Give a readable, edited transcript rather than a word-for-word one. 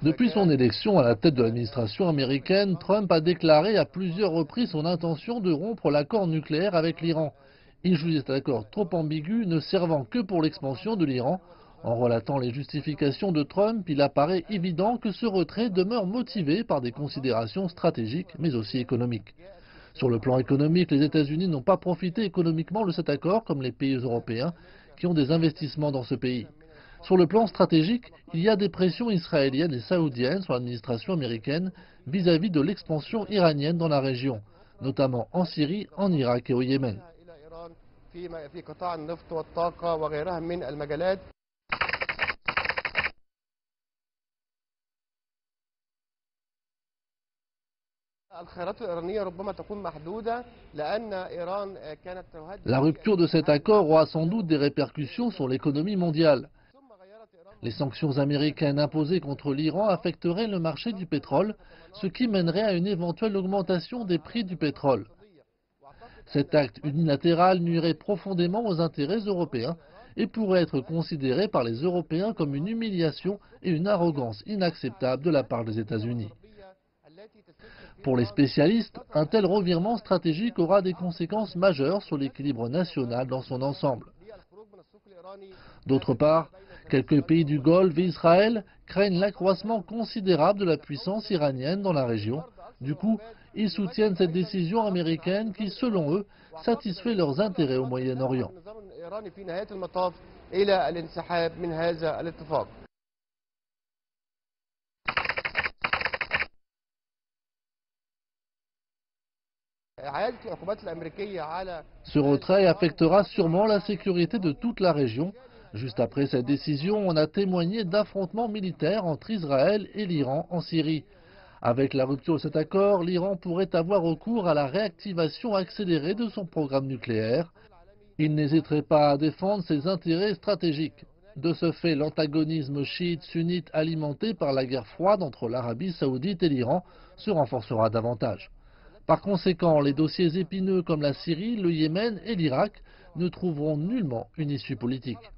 Depuis son élection à la tête de l'administration américaine, Trump a déclaré à plusieurs reprises son intention de rompre l'accord nucléaire avec l'Iran. Il juge cet accord trop ambigu, ne servant que pour l'expansion de l'Iran. En relatant les justifications de Trump, il apparaît évident que ce retrait demeure motivé par des considérations stratégiques, mais aussi économiques. Sur le plan économique, les États-Unis n'ont pas profité économiquement de cet accord comme les pays européens qui ont des investissements dans ce pays. Sur le plan stratégique, il y a des pressions israéliennes et saoudiennes sur l'administration américaine vis-à-vis de l'expansion iranienne dans la région, notamment en Syrie, en Irak et au Yémen. La rupture de cet accord aura sans doute des répercussions sur l'économie mondiale. Les sanctions américaines imposées contre l'Iran affecteraient le marché du pétrole, ce qui mènerait à une éventuelle augmentation des prix du pétrole. Cet acte unilatéral nuirait profondément aux intérêts européens et pourrait être considéré par les Européens comme une humiliation et une arrogance inacceptable de la part des États-Unis. Pour les spécialistes, un tel revirement stratégique aura des conséquences majeures sur l'équilibre national dans son ensemble. D'autre part, quelques pays du Golfe et Israël craignent l'accroissement considérable de la puissance iranienne dans la région. Du coup, ils soutiennent cette décision américaine qui, selon eux, satisfait leurs intérêts au Moyen-Orient. Ce retrait affectera sûrement la sécurité de toute la région. Juste après cette décision, on a témoigné d'affrontements militaires entre Israël et l'Iran en Syrie. Avec la rupture de cet accord, l'Iran pourrait avoir recours à la réactivation accélérée de son programme nucléaire. Il n'hésiterait pas à défendre ses intérêts stratégiques. De ce fait, l'antagonisme chiite-sunnite alimenté par la guerre froide entre l'Arabie saoudite et l'Iran se renforcera davantage. Par conséquent, les dossiers épineux comme la Syrie, le Yémen et l'Irak ne trouveront nullement une issue politique.